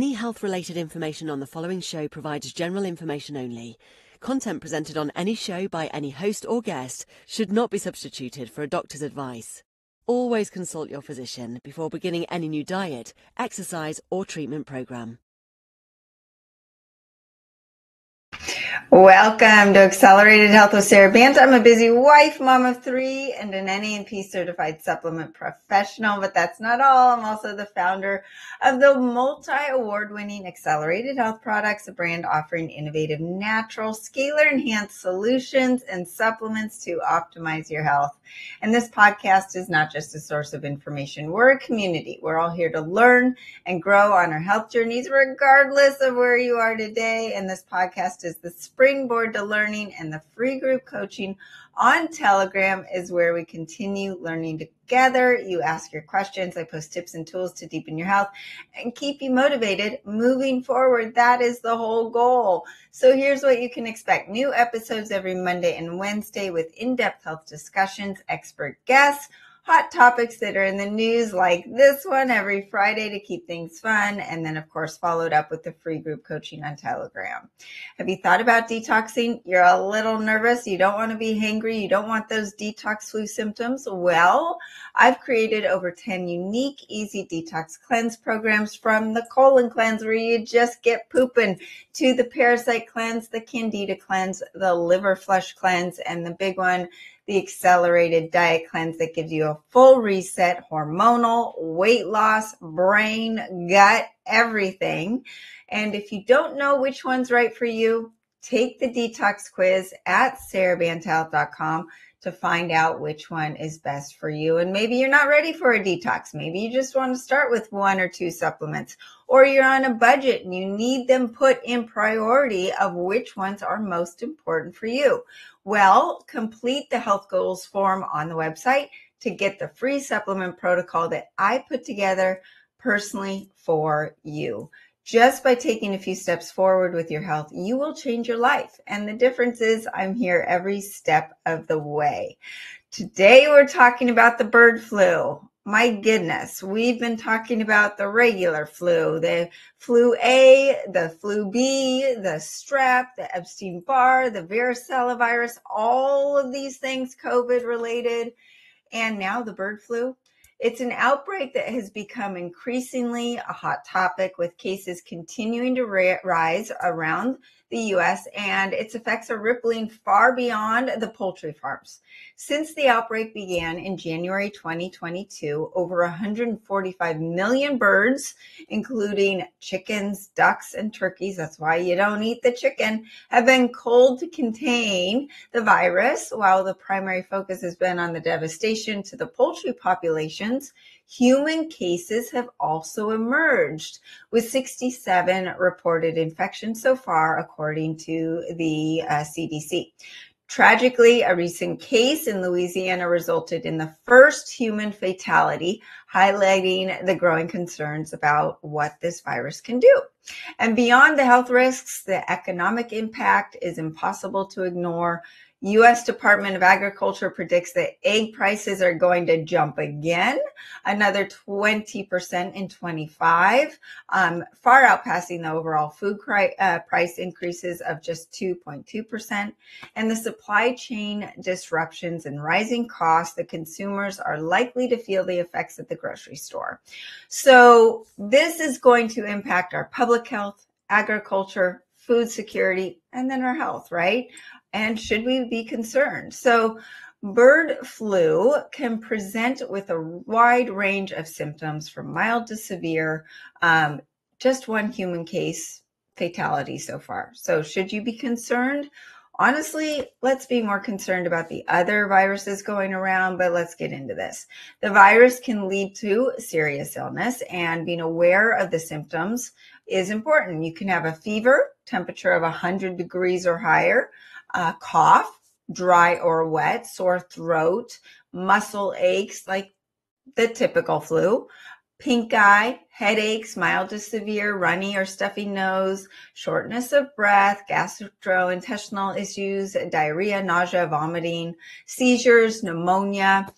Any health-related information on the following show provides general information only. Content presented on any show by any host or guest should not be substituted for a doctor's advice. Always consult your physician before beginning any new diet, exercise, or treatment program. Welcome to Accelerated Health with Sarah Bant. I'm a busy wife, mom of 3, and an NANP certified supplement professional, but that's not all. I'm also the founder of the multi-award-winning Accelerated Health Products, a brand offering innovative, natural, scalar-enhanced solutions and supplements to optimize your health. And this podcast is not just a source of information. We're a community. We're all here to learn and grow on our health journeys, regardless of where you are today. And this podcast is the springboard to learning, and the free group coaching on Telegram is where we continue learning together. You ask your questions. I post tips and tools to deepen your health and keep you motivated moving forward. That is the whole goal. So here's what you can expect. New episodes every Monday and Wednesday with in-depth health discussions, expert guests, hot topics that are in the news like this one every Friday to keep things fun. And then, of course, followed up with the free group coaching on Telegram. Have you thought about detoxing? You're a little nervous. You don't want to be hangry. You don't want those detox flu symptoms. Well, I've created over 10 unique, easy detox cleanse programs, from the colon cleanse where you just get pooping to the parasite cleanse, the candida cleanse, the liver flush cleanse, and the big one, the accelerated diet cleanse that gives you a full reset, hormonal, weight loss, brain, gut, everything. And if you don't know which one's right for you, take the detox quiz at sarahbanthealth.com to find out which one is best for you. And maybe you're not ready for a detox. Maybe you just want to start with 1 or 2 supplements, or you're on a budget and you need them put in priority of which ones are most important for you. Well, complete the health goals form on the website to get the free supplement protocol that I put together personally for you. Just by taking a few steps forward with your health, you will change your life. And the difference is I'm here every step of the way. Today, we're talking about the bird flu. My goodness, we've been talking about the regular flu, the flu A, the flu B, the strep, the Epstein-Barr, the varicella virus, all of these things COVID related, and now the bird flu. It's an outbreak that has become increasingly a hot topic, with cases continuing to rise around the U.S., and its effects are rippling far beyond the poultry farms. Since the outbreak began in January 2022, over 145 million birds, including chickens, ducks, and turkeys — that's why you don't eat the chicken — have been culled to contain the virus. While the primary focus has been on the devastation to the poultry populations, human cases have also emerged, with 67 reported infections so far, according to the CDC. Tragically, a recent case in Louisiana resulted in the first human fatality, highlighting the growing concerns about what this virus can do. And beyond the health risks, the economic impact is impossible to ignore. U.S. Department of Agriculture predicts that egg prices are going to jump again, another 20% in 25, far outpassing the overall food price increases of just 2.2%. And the supply chain disruptions and rising costs, the consumers are likely to feel the effects at the grocery store. So this is going to impact our public health, agriculture, food security, and then our health, right? And should we be concerned? So bird flu can present with a wide range of symptoms, from mild to severe. Just one human case fatality so far. So should you be concerned? Honestly, let's be more concerned about the other viruses going around, but let's get into this. The virus can lead to serious illness, and being aware of the symptoms is important. You can have a fever, temperature of 100 degrees or higher, cough, dry or wet, sore throat, muscle aches like the typical flu, pink eye, headaches, mild to severe, runny or stuffy nose, shortness of breath, gastrointestinal issues, diarrhea, nausea, vomiting, seizures, pneumonia.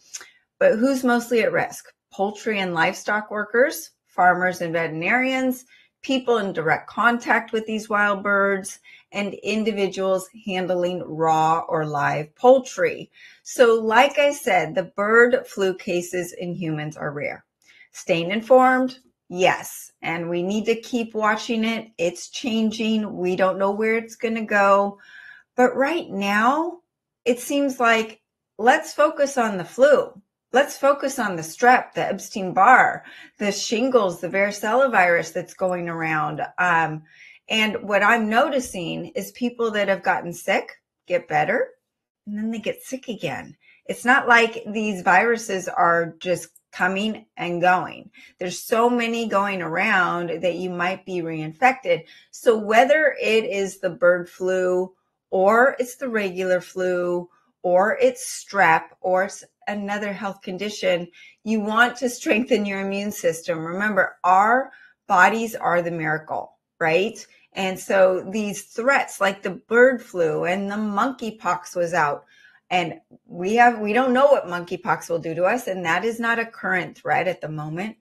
But who's mostly at risk? Poultry and livestock workers, farmers and veterinarians, people in direct contact with these wild birds, and individuals handling raw or live poultry. So like I said, the bird flu cases in humans are rare. Staying informed, yes, and we need to keep watching it. It's changing. We don't know where it's going to go. But right now, it seems like let's focus on the flu. Let's focus on the strep, the Epstein-Barr, the shingles, the varicella virus that's going around. And what I'm noticing is people that have gotten sick get better, and then they get sick again. It's not like these viruses are just coming and going. There's so many going around that you might be reinfected. So whether it is the bird flu or it's the regular flu or it's strep or it's another health condition, you want to strengthen your immune system. Remember, our bodies are the miracle, right? And so these threats like the bird flu and the monkeypox was out, and we don't know what monkeypox will do to us, and that is not a current threat at the moment,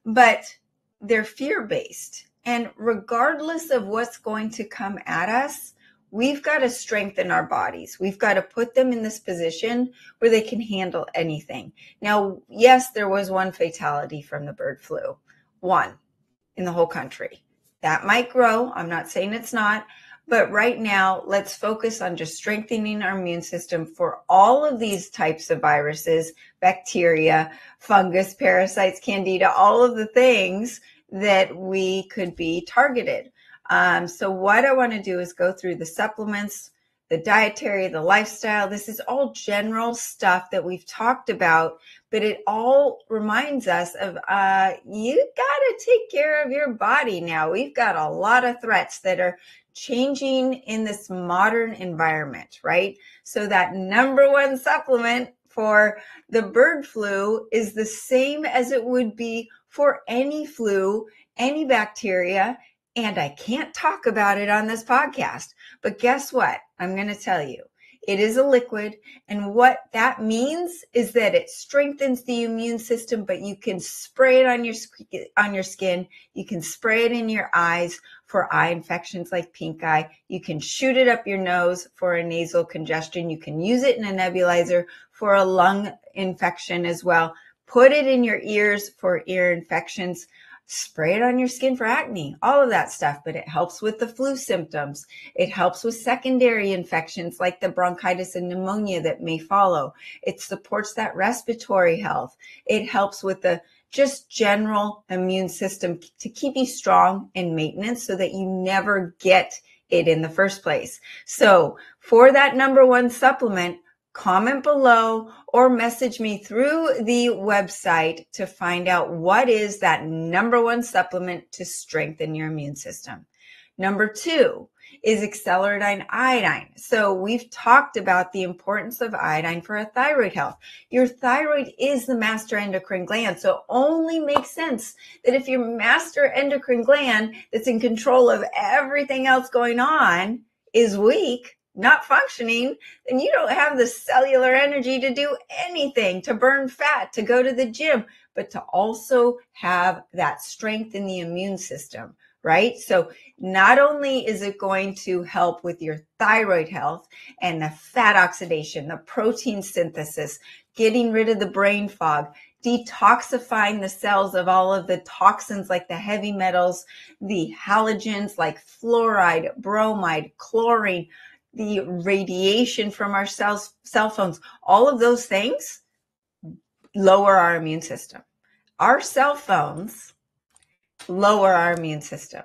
but they're fear-based. And regardless of what's going to come at us, we've got to strengthen our bodies. We've got to put them in this position where they can handle anything. Now, yes, there was one fatality from the bird flu, one in the whole country. That might grow. I'm not saying it's not. But right now, let's focus on just strengthening our immune system for all of these types of viruses, bacteria, fungus, parasites, candida, all of the things that we could be targeted. So what I want to do is go through the supplements, the dietary, the lifestyle. This is all general stuff that we've talked about, but it all reminds us of you got to take care of your body now. We've got a lot of threats that are changing in this modern environment, right? So that number one supplement for the bird flu is the same as it would be for any flu, any bacteria. And I can't talk about it on this podcast, but guess what? I'm going to tell you. It is a liquid, and what that means is that it strengthens the immune system, but you can spray it on your skin. You can spray it in your eyes for eye infections like pink eye. You can shoot it up your nose for a nasal congestion. You can use it in a nebulizer for a lung infection as well. Put it in your ears for ear infections. Spray it on your skin for acne, all of that stuff, but it helps with the flu symptoms. It helps with secondary infections like the bronchitis and pneumonia that may follow. It supports that respiratory health. It helps with the just general immune system to keep you strong in maintenance so that you never get it in the first place. So for that number one supplement, comment below or message me through the website to find out what is that number one supplement to strengthen your immune system. Number two is acceleradine iodine. So we've talked about the importance of iodine for thyroid health. Your thyroid is the master endocrine gland. So it only makes sense that if your master endocrine gland that's in control of everything else going on is weak, not functioning, then you don't have the cellular energy to do anything, to burn fat, to go to the gym, but to also have that strength in the immune system, right? So not only is it going to help with your thyroid health and the fat oxidation, the protein synthesis, getting rid of the brain fog, detoxifying the cells of all of the toxins like the heavy metals, the halogens like fluoride, bromide, chlorine, the radiation from our cell phones, all of those things lower our immune system. Our cell phones lower our immune system.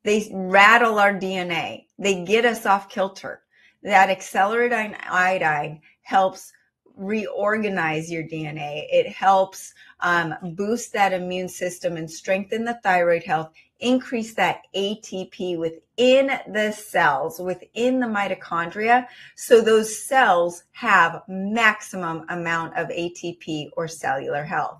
They rattle our DNA. They get us off kilter. That acceleradine iodine helps reorganize your DNA. It helps boost that immune system and strengthen the thyroid health, increase that ATP within the cells, within the mitochondria, so those cells have maximum amount of ATP or cellular health.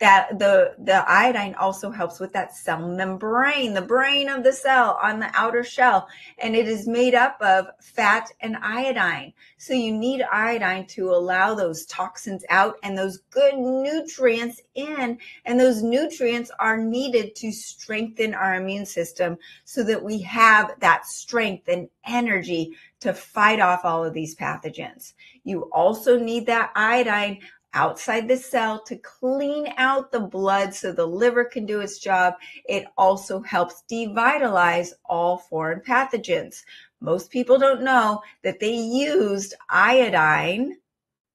That the iodine also helps with that cell membrane, the brain of the cell on the outer shell, and it is made up of fat and iodine. So you need iodine to allow those toxins out and those good nutrients in, and those nutrients are needed to strengthen our immune system so that we have that strength and energy to fight off all of these pathogens. You also need that iodine outside the cell to clean out the blood so the liver can do its job. It also helps devitalize all foreign pathogens. Most people don't know that they used iodine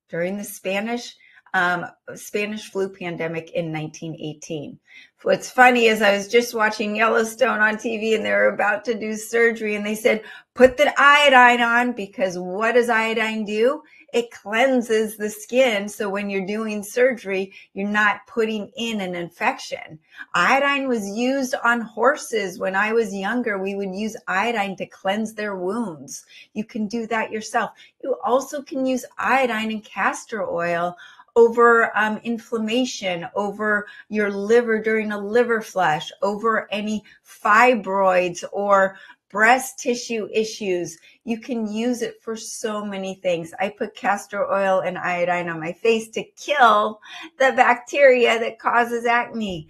during the Spanish flu pandemic in 1918. What's funny is I was just watching Yellowstone on TV, and they were about to do surgery, and they said, put the iodine on, because what does iodine do? It cleanses the skin. So when you're doing surgery, you're not putting in an infection. Iodine was used on horses. When I was younger, we would use iodine to cleanse their wounds. You can do that yourself. You also can use iodine and castor oil over inflammation, over your liver during a liver flush, over any fibroids or breast tissue issues. You can use it for so many things. I put castor oil and iodine on my face to kill the bacteria that causes acne.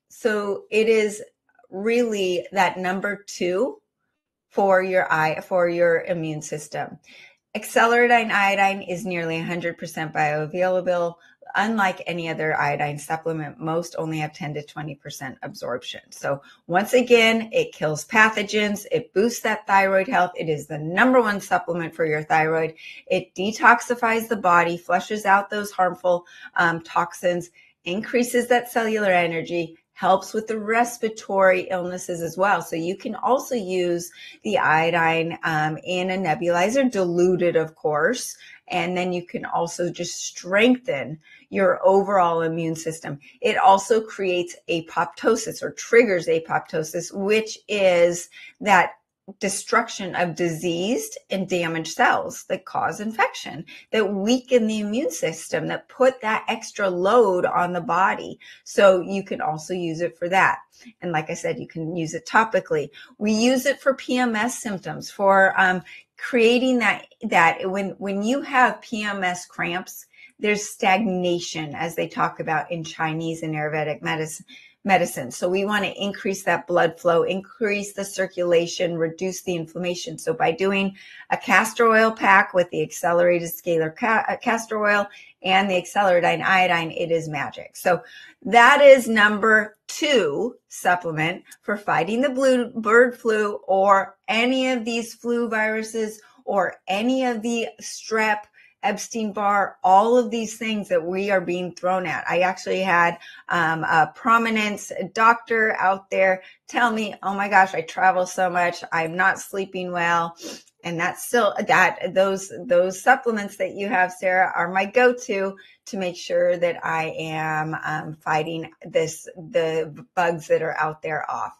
So it is really that number 2 for your immune system. Accelerating iodine is nearly 100% bioavailable. Unlike any other iodine supplement, most only have 10 to 20% absorption. So once again, it kills pathogens. It boosts that thyroid health. It is the number 1 supplement for your thyroid. It detoxifies the body, flushes out those harmful toxins, increases that cellular energy, helps with the respiratory illnesses as well. So you can also use the iodine in a nebulizer, diluted, of course, and then you can also just strengthen your overall immune system. It also creates apoptosis, or triggers apoptosis, which is that destruction of diseased and damaged cells that cause infection, that weaken the immune system, that put that extra load on the body. So you can also use it for that. And like I said, you can use it topically. We use it for PMS symptoms, for creating that when you have PMS cramps, there's stagnation, as they talk about in Chinese and Ayurvedic medicine. So we want to increase that blood flow, increase the circulation, reduce the inflammation. So by doing a castor oil pack with the accelerated scalar castor oil and the accelerating iodine, it is magic. So that is number 2 supplement for fighting the bird flu, or any of these flu viruses, or any of the strep, Epstein-Barr, all of these things that we are being thrown at. I actually had a prominent doctor out there tell me, oh my gosh, I travel so much, I'm not sleeping well. And that's still those supplements that you have, Sarah, are my go-to to make sure that I am fighting the bugs that are out there off.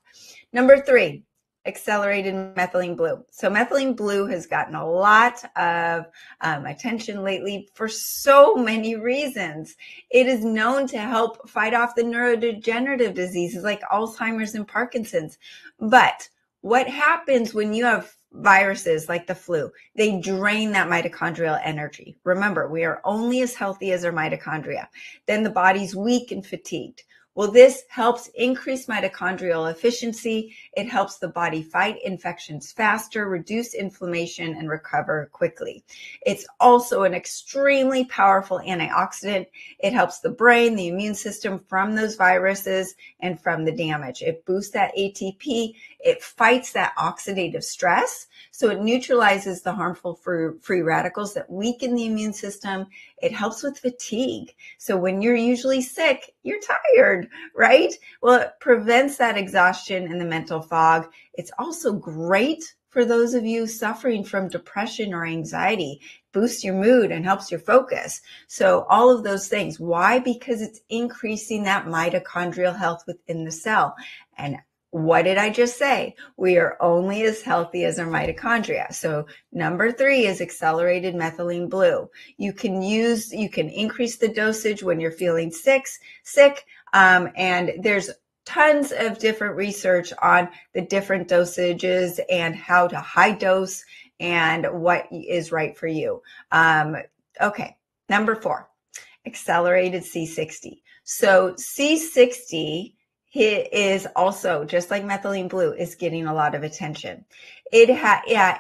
Number 3, accelerated methylene blue. So methylene blue has gotten a lot of attention lately for so many reasons. It is known to help fight off the neurodegenerative diseases like Alzheimer's and Parkinson's. But what happens when you have viruses like the flu? They drain that mitochondrial energy. Remember, we are only as healthy as our mitochondria. Then the body's weak and fatigued. Well, this helps increase mitochondrial efficiency. It helps the body fight infections faster, reduce inflammation, and recover quickly. It's also an extremely powerful antioxidant. It helps the brain, the immune system from those viruses and from the damage. It boosts that ATP. It fights that oxidative stress. So it neutralizes the harmful free radicals that weaken the immune system. It helps with fatigue. So when you're usually sick, you're tired, right? Well, it prevents that exhaustion and the mental fog. It's also great for those of you suffering from depression or anxiety. Boosts your mood and helps your focus. So all of those things. Why? Because it's increasing that mitochondrial health within the cell. And What did I just say? We are only as healthy as our mitochondria. So number 3 is accelerated methylene blue. You can increase the dosage when you're feeling sick. And there's tons of different research on the different dosages and how to high dose and what is right for you. Okay, number 4, accelerated C60. So C60 is also, just like methylene blue, is getting a lot of attention. It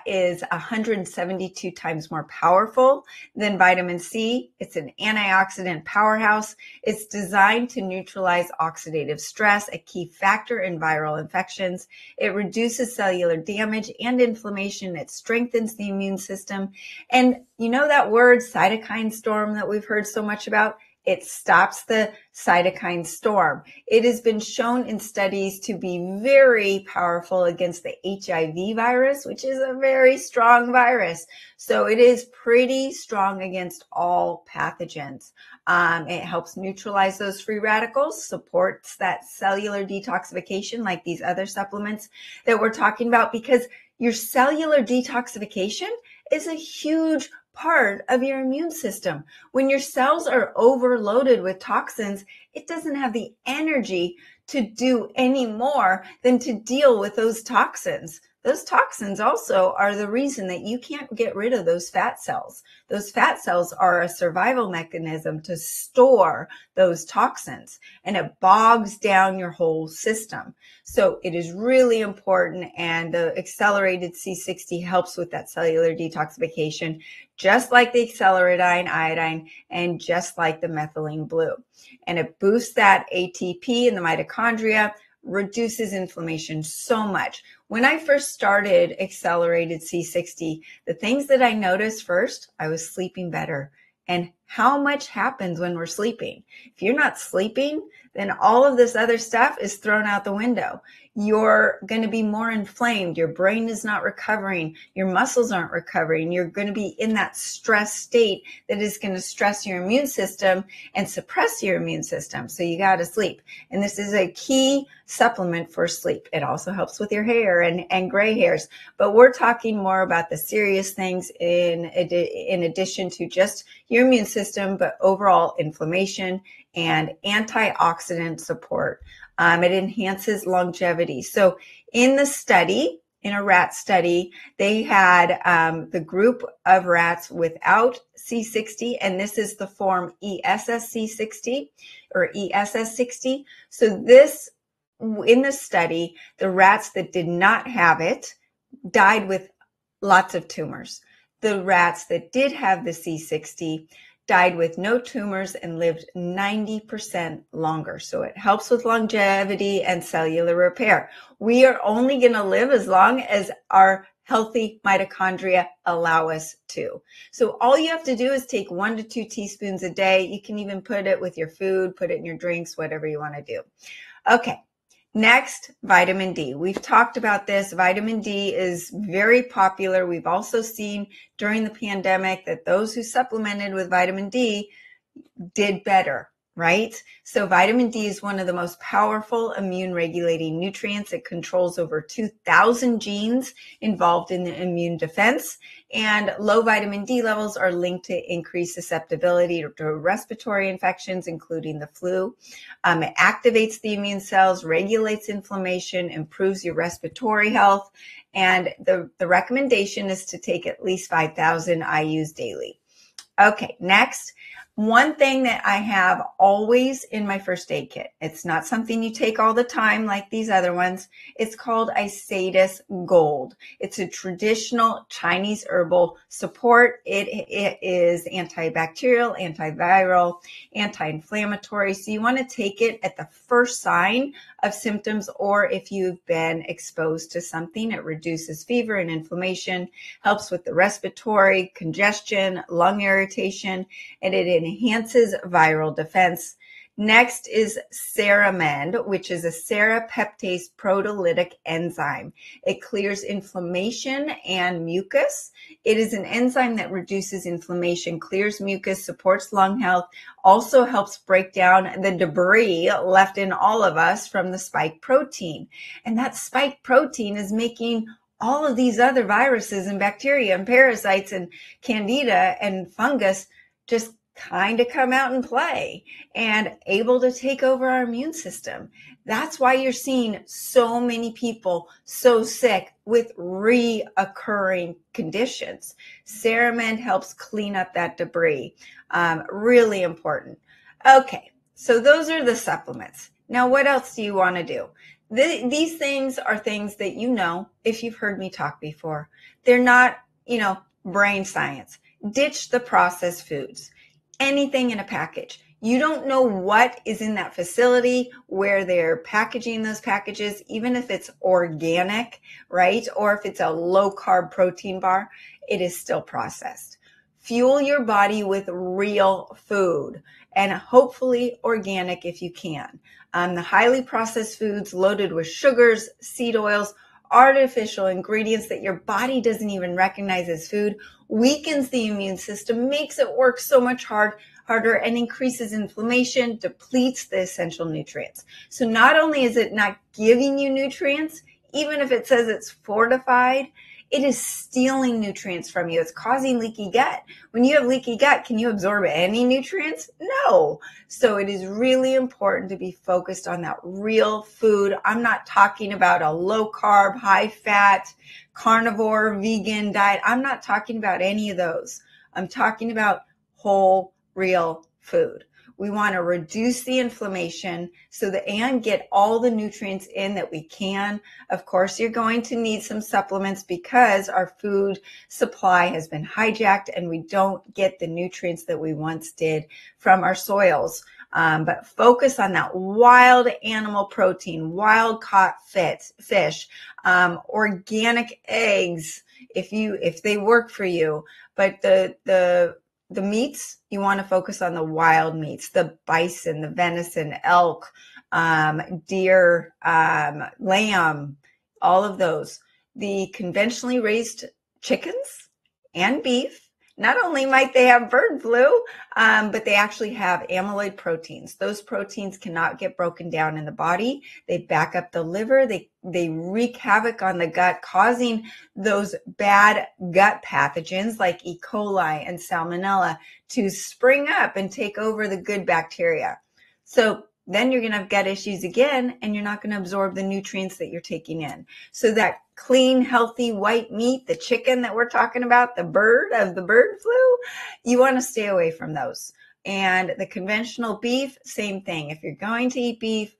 is 172 times more powerful than vitamin C. It's an antioxidant powerhouse. It's designed to neutralize oxidative stress, a key factor in viral infections. It reduces cellular damage and inflammation. It strengthens the immune system. And you know that word cytokine storm that we've heard so much about? It stops the cytokine storm. It has been shown in studies to be very powerful against the HIV virus, which is a very strong virus. So it is pretty strong against all pathogens. It helps neutralize those free radicals, supports that cellular detoxification like these other supplements that we're talking about, because your cellular detoxification is a huge part of your immune system. When your cells are overloaded with toxins, it doesn't have the energy to do any more than to deal with those toxins. Those toxins also are the reason that you can't get rid of those fat cells. Those fat cells are a survival mechanism to store those toxins, and it bogs down your whole system. So it is really important, and the accelerated C60 helps with that cellular detoxification, just like the accelerated iodine, and just like the methylene blue. And it boosts that ATP in the mitochondria, reduces inflammation so much. When I first started accelerated C60, the things that I noticed first, I was sleeping better. And how much happens when we're sleeping? If you're not sleeping, then all of this other stuff is thrown out the window. You're going to be more inflamed. Your brain is not recovering. Your muscles aren't recovering. You're going to be in that stress state that is going to stress your immune system and suppress your immune system. So you got to sleep. And this is a key supplement for sleep. It also helps with your hair and gray hairs. But we're talking more about the serious things in addition to just your immune system, but overall inflammation and antioxidant support. It enhances longevity. So in the study, in a rat study, they had the group of rats without C60, and this is the form ESSC60 or ESS60. So this, in the study, the rats that did not have it died with lots of tumors. The rats that did have the C60 died with no tumors and lived 90% longer. So it helps with longevity and cellular repair. We are only going to live as long as our healthy mitochondria allow us to. So all you have to do is take 1 to 2 teaspoons a day. You can even put it with your food, put it in your drinks, whatever you want to do. Okay. Next, vitamin D. We've talked about this. Vitamin D is very popular. We've also seen during the pandemic that those who supplemented with vitamin D did better, right? So vitamin D is one of the most powerful immune regulating nutrients. It controls over 2,000 genes involved in the immune defense, and low vitamin D levels are linked to increased susceptibility to respiratory infections, including the flu. It activates the immune cells, regulates inflammation, improves your respiratory health, and the recommendation is to take at least 5,000 IUs daily. Okay, next. One thing that I have always in my first aid kit, it's not something you take all the time like these other ones. It's called Isatis Gold. It's a traditional Chinese herbal support. It is antibacterial, antiviral, anti-inflammatory. So you want to take it at the first sign of symptoms, or if you've been exposed to something. It reduces fever and inflammation, helps with the respiratory, congestion, lung irritation, and it enhances viral defense. Next is Ceramend, which is a serapeptase proteolytic enzyme. It clears inflammation and mucus. It is an enzyme that reduces inflammation, clears mucus, supports lung health, also helps break down the debris left in all of us from the spike protein. And that spike protein is making all of these other viruses and bacteria and parasites and candida and fungus just kind of come out and play and able to take over our immune system. That's why you're seeing so many people so sick with reoccurring conditions. Ceramend helps clean up that debris. Really important. Okay, so those are the supplements. Now, what else do you want to do? These things are things that you know if you've heard me talk before. They're not, brain science. Ditch the processed foods. Anything in a package. You don't know what is in that facility where they're packaging those packages, even if it's organic, right? Or if it's a low carb protein bar, it is still processed. Fuel your body with real food and hopefully organic if you can. The highly processed foods loaded with sugars, seed oils, artificial ingredients that your body doesn't even recognize as food weakens the immune system, makes it work so much harder, and increases inflammation, depletes the essential nutrients. So not only is it not giving you nutrients, even if it says it's fortified, it is stealing nutrients from you. It's causing leaky gut. When you have leaky gut, can you absorb any nutrients? No. So it is really important to be focused on that real food. I'm not talking about a low carb, high fat, carnivore, vegan diet. I'm not talking about any of those. I'm talking about whole, real food. We want to reduce the inflammation and get all the nutrients in that we can. Of course, you're going to need some supplements because our food supply has been hijacked and we don't get the nutrients that we once did from our soils. But focus on that wild animal protein, wild caught fish, organic eggs, if they work for you. But the meats, you want to focus on the wild meats, the bison, the venison, elk, deer, lamb, all of those. The conventionally raised chickens and beef, not only might they have bird flu, but they actually have amyloid proteins. Those proteins cannot get broken down in the body. They back up the liver. They wreak havoc on the gut, causing those bad gut pathogens like E. coli and salmonella to spring up and take over the good bacteria. So then you're going to have gut issues again, and you're not going to absorb the nutrients that you're taking in. So that clean, healthy white meat, the chicken that we're talking about, the bird flu, you want to stay away from those. And the conventional beef, same thing. If you're going to eat beef,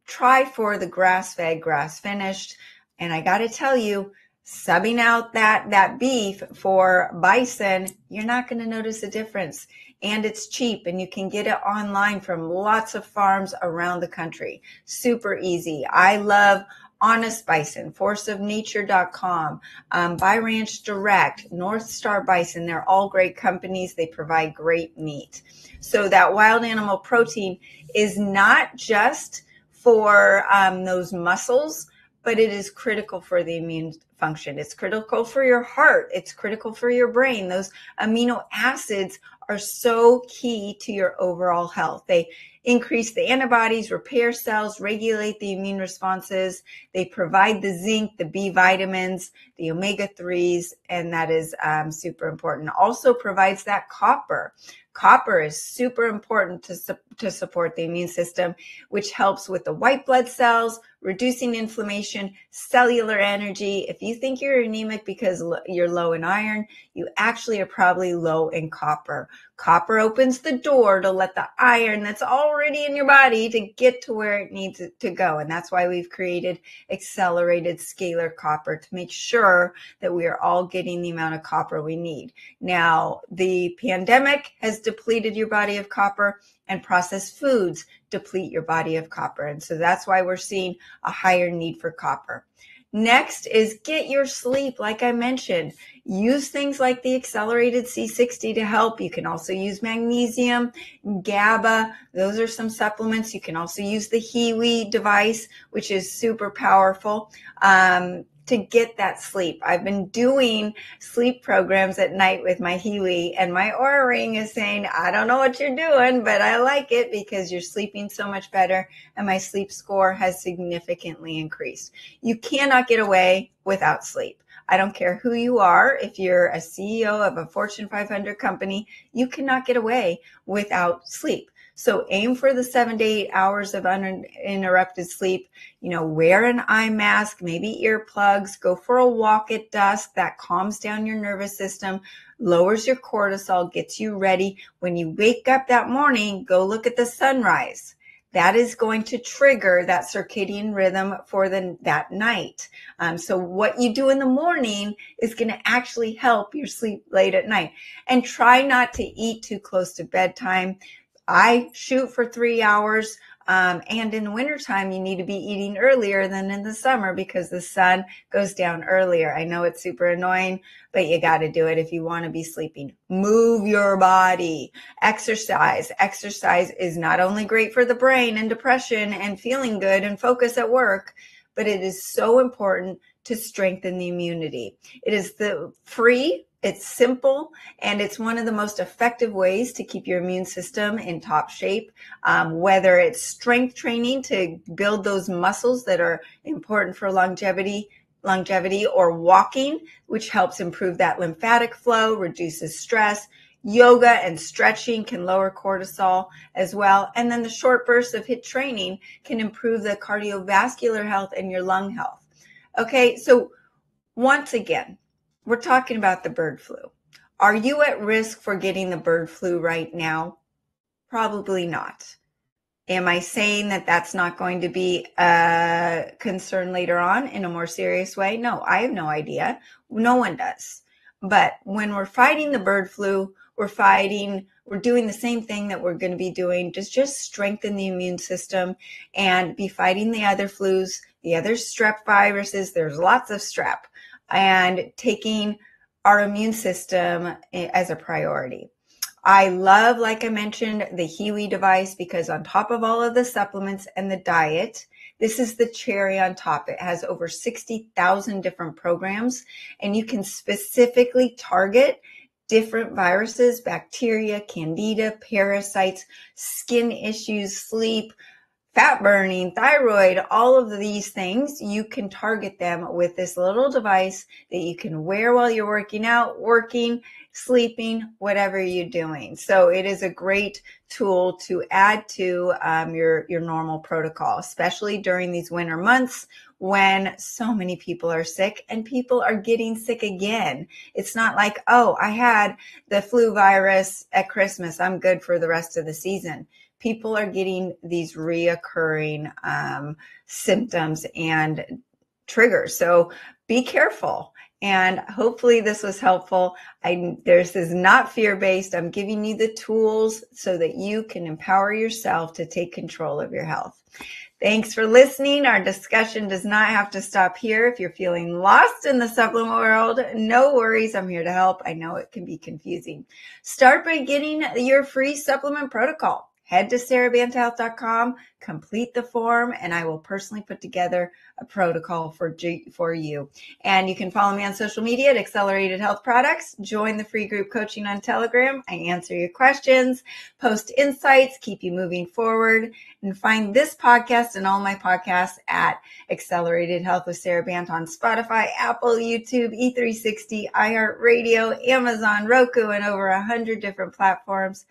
try for the grass-fed, grass-finished. And I got to tell you, subbing out that beef for bison, you're not going to notice a difference. And it's cheap, and you can get it online from lots of farms around the country. Super easy. I love Honest Bison, forceofnature.com, Buy Ranch Direct, North Star Bison. They're all great companies. They provide great meat. So that wild animal protein is not just for those muscles, but it is critical for the immune function. It's critical for your heart. It's critical for your brain. Those amino acids are so key to your overall health. They increase the antibodies, repair cells, regulate the immune responses. They provide the zinc, the B vitamins, the omega-3s, and that is super important. Also provides that copper. Copper is super important to support the immune system, which helps with the white blood cells, reducing inflammation, cellular energy. If you think you're anemic because you're low in iron, you actually are probably low in copper. Copper opens the door to let the iron that's already in your body to get to where it needs to go. And that's why we've created accelerated scalar copper to make sure that we are all getting the amount of copper we need. Now, the pandemic has depleted your body of copper, and processed foods deplete your body of copper. And so that's why we're seeing a higher need for copper. Next is get your sleep. Like I mentioned, use things like the accelerated C60 to help. You can also use magnesium, GABA. Those are some supplements. You can also use the Hiwi device, which is super powerful. To get that sleep. I've been doing sleep programs at night with my Hiwi, and my Oura Ring is saying, I don't know what you're doing, but I like it because you're sleeping so much better, and my sleep score has significantly increased. You cannot get away without sleep. I don't care who you are. If you're a CEO of a Fortune 500 company, you cannot get away without sleep. So aim for the 7 to 8 hours of uninterrupted sleep. Wear an eye mask, maybe earplugs, go for a walk at dusk. That calms down your nervous system, lowers your cortisol, gets you ready. When you wake up that morning, go look at the sunrise. That is going to trigger that circadian rhythm for that night. So what you do in the morning is going to actually help your sleep late at night. And try not to eat too close to bedtime. I shoot for 3 hours. And in the wintertime, you need to be eating earlier than in the summer because the sun goes down earlier. I know it's super annoying, but you got to do it if you want to be sleeping. Move your body. Exercise. Exercise is not only great for the brain and depression and feeling good and focus at work, but it is so important to strengthen the immunity. It is free. It's simple, and it's one of the most effective ways to keep your immune system in top shape, whether it's strength training to build those muscles that are important for longevity, or walking, which helps improve that lymphatic flow, reduces stress. Yoga and stretching can lower cortisol as well. And then the short bursts of HIIT training can improve the cardiovascular health and your lung health. Okay, so once again, we're talking about the bird flu. Are you at risk for getting the bird flu right now? Probably not. Am I saying that that's not going to be a concern later on in a more serious way? No, I have no idea. No one does. But when we're fighting the bird flu, we're doing the same thing that we're going to be doing, just strengthen the immune system and be fighting the other flus, the other strep viruses. There's lots of strep, and taking our immune system as a priority. I love, like I mentioned, the Hiwi device because on top of all of the supplements and the diet, this is the cherry on top. It has over 60,000 different programs, and you can specifically target different viruses, bacteria, candida, parasites, skin issues, sleep, fat burning, thyroid, all of these things. You can target them with this little device that you can wear while you're working out, working, sleeping, whatever you're doing. So it is a great tool to add to your normal protocol, especially during these winter months when so many people are sick and people are getting sick again. It's not like, oh, I had the flu virus at Christmas, I'm good for the rest of the season. People are getting these reoccurring symptoms and triggers. So be careful. And hopefully this was helpful. This is not fear-based. I'm giving you the tools so that you can empower yourself to take control of your health. Thanks for listening. Our discussion does not have to stop here. If you're feeling lost in the supplement world, no worries. I'm here to help. I know it can be confusing. Start by getting your free supplement protocol. Head to sarahbanthealth.com, complete the form, and I will personally put together a protocol for you. And you can follow me on social media at Accelerated Health Products. Join the free group coaching on Telegram. I answer your questions, post insights, keep you moving forward, and find this podcast and all my podcasts at Accelerated Health with Sarah Bant on Spotify, Apple, YouTube, E360, iHeartRadio, Amazon, Roku, and over 100 different platforms.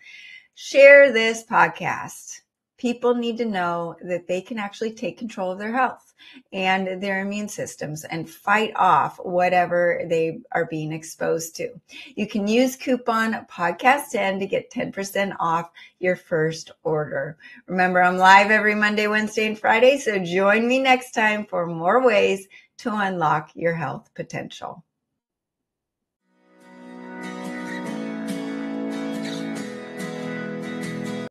Share this podcast. People need to know that they can actually take control of their health and their immune systems and fight off whatever they are being exposed to. You can use coupon podcast10 to get 10% off your first order. Remember, I'm live every Monday, Wednesday, and Friday, so join me next time for more ways to unlock your health potential.